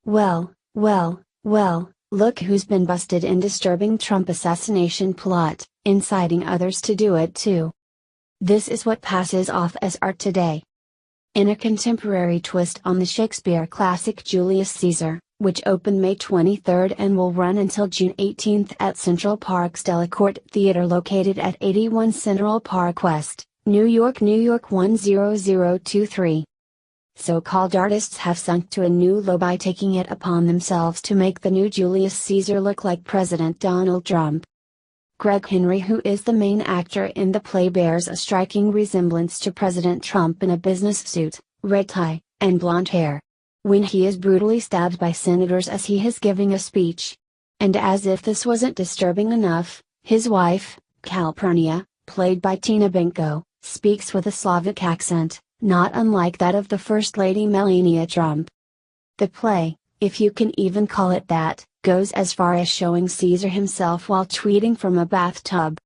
Well, look who's been busted in disturbing Trump assassination plot, inciting others to do it too. This is what passes off as art today. In a contemporary twist on the Shakespeare classic Julius Caesar, which opened May 23 and will run until June 18 at Central Park's Delacorte Theater located at 81 Central Park West, New York 10023. So-called artists have sunk to a new low by taking it upon themselves to make the new Julius Caesar look like President Donald Trump. Greg Henry, who is the main actor in the play, bears a striking resemblance to President Trump in a business suit, red tie, and blonde hair. When he is brutally stabbed by senators as he is giving a speech. And as if this wasn't disturbing enough, his wife, Calpurnia, played by Tina Benko, speaks with a Slavic accent, not unlike that of the First Lady Melania Trump. The play, if you can even call it that, goes as far as showing Caesar himself while tweeting from a bathtub.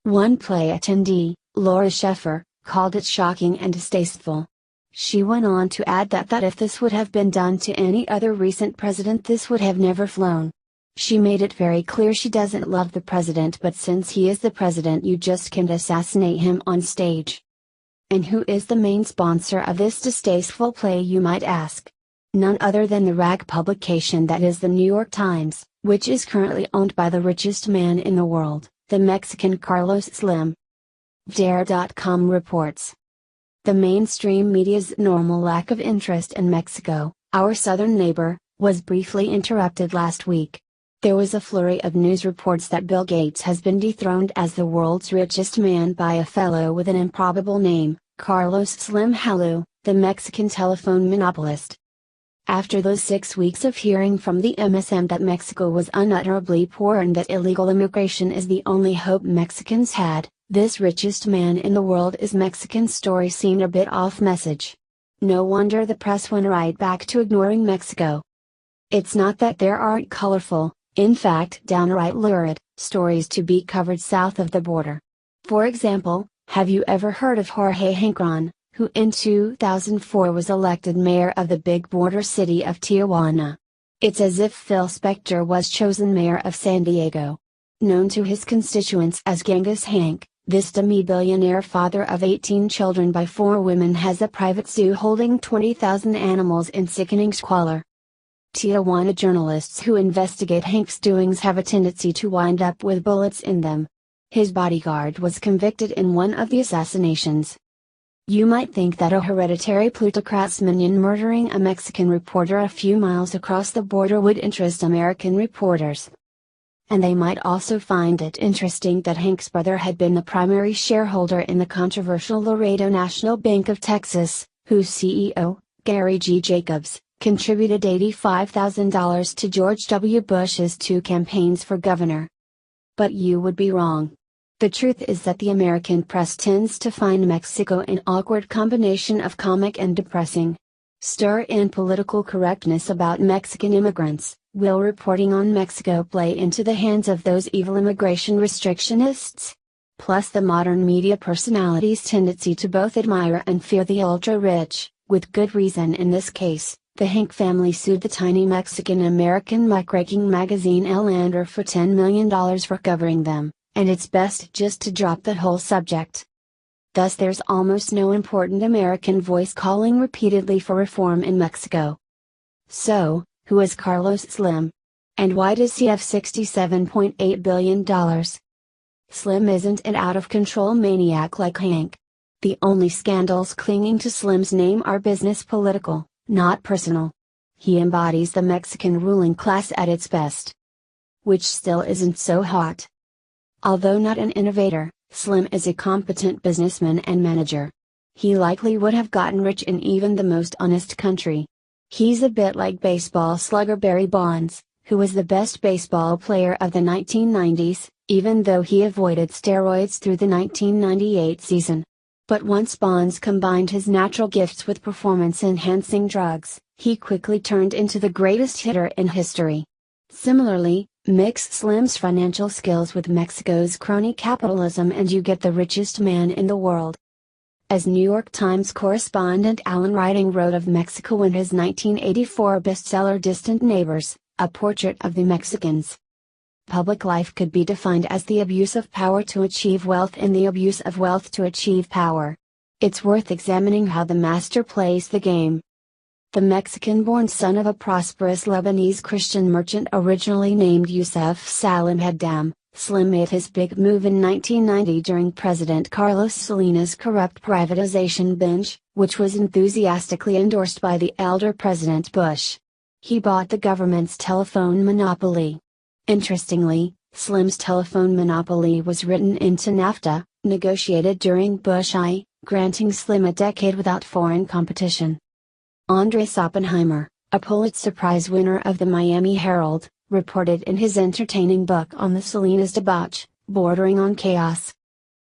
One play attendee, Laura Sheffer, called it shocking and distasteful. She went on to add that if this would have been done to any other recent president, this would have never flown. She made it very clear she doesn't love the president, but since he is the president, you just can't assassinate him on stage. And who is the main sponsor of this distasteful play, you might ask? None other than the rag publication that is the New York Times, which is currently owned by the richest man in the world, the Mexican Carlos Slim. Dare.com reports. The mainstream media's normal lack of interest in Mexico, our southern neighbor, was briefly interrupted last week. There was a flurry of news reports that Bill Gates has been dethroned as the world's richest man by a fellow with an improbable name, Carlos Slim Helú, the Mexican telephone monopolist. After those 6 weeks of hearing from the MSM that Mexico was unutterably poor and that illegal immigration is the only hope Mexicans had, this richest man in the world is Mexican story seemed a bit off message. No wonder the press went right back to ignoring Mexico. It's not that there aren't colorful, in fact downright lurid, stories to be covered south of the border. For example, have you ever heard of Jorge Hank Rhon, who in 2004 was elected mayor of the big border city of Tijuana? It's as if Phil Spector was chosen mayor of San Diego. Known to his constituents as Genghis Hank, this demi-billionaire father of 18 children by 4 women has a private zoo holding 20,000 animals in sickening squalor. Tijuana journalists who investigate Hank's doings have a tendency to wind up with bullets in them. His bodyguard was convicted in one of the assassinations. You might think that a hereditary plutocrat's minion murdering a Mexican reporter a few miles across the border would interest American reporters. And they might also find it interesting that Hank's brother had been the primary shareholder in the controversial Laredo National Bank of Texas, whose CEO, Gary G. Jacobs, contributed $85,000 to George W. Bush's 2 campaigns for governor. But you would be wrong. The truth is that the American press tends to find Mexico an awkward combination of comic and depressing. Stir in political correctness about Mexican immigrants, will reporting on Mexico play into the hands of those evil immigration restrictionists? Plus the modern media personalities' tendency to both admire and fear the ultra-rich, with good reason in this case. The Hank family sued the tiny Mexican-American muckraking magazine El for $10 million for covering them, and it's best just to drop that whole subject. Thus there's almost no important American voice calling repeatedly for reform in Mexico. So, who is Carlos Slim? And why does he have $67.8 billion? Slim isn't an out-of-control maniac like Hank. The only scandals clinging to Slim's name are business political, not personal. He embodies the Mexican ruling class at its best. Which still isn't so hot. Although not an innovator, Slim is a competent businessman and manager. He likely would have gotten rich in even the most honest country. He's a bit like baseball slugger Barry Bonds, who was the best baseball player of the 1990s, even though he avoided steroids through the 1998 season. But once Bonds combined his natural gifts with performance-enhancing drugs, he quickly turned into the greatest hitter in history. Similarly, mix Slim's financial skills with Mexico's crony capitalism and you get the richest man in the world. As New York Times correspondent Alan Writing wrote of Mexico in his 1984 bestseller Distant Neighbors, A Portrait of the Mexicans. Public life could be defined as the abuse of power to achieve wealth and the abuse of wealth to achieve power. It's worth examining how the master plays the game. The Mexican-born son of a prosperous Lebanese Christian merchant originally named Yusuf Salim Haddam, Slim made his big move in 1990 during President Carlos Salinas' corrupt privatization binge, which was enthusiastically endorsed by the elder President Bush. He bought the government's telephone monopoly. Interestingly, Slim's telephone monopoly was written into NAFTA, negotiated during Bush I, granting Slim a decade without foreign competition. Andres Oppenheimer, a Pulitzer Prize winner of the Miami Herald, reported in his entertaining book on the Salinas debauch, bordering on chaos.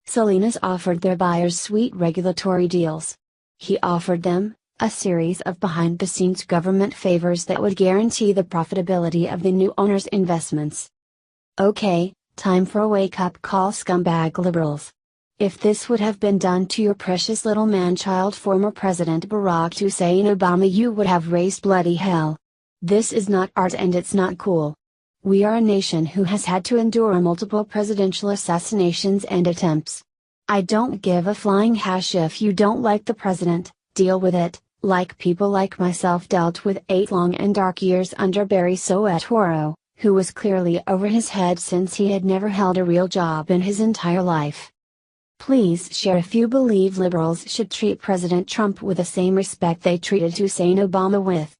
Salinas offered their buyers sweet regulatory deals. He offered them a series of behind-the-scenes government favors that would guarantee the profitability of the new owner's investments. Okay, time for a wake-up call, scumbag liberals. If this would have been done to your precious little man-child former President Barack Hussein Obama, you would have raised bloody hell. This is not art and it's not cool. We are a nation who has had to endure multiple presidential assassinations and attempts. I don't give a flying hash if you don't like the president, deal with it, like people like myself dealt with 8 long and dark years under Barry Soetoro, who was clearly over his head since he had never held a real job in his entire life. Please share if you believe liberals should treat President Trump with the same respect they treated Hussein Obama with.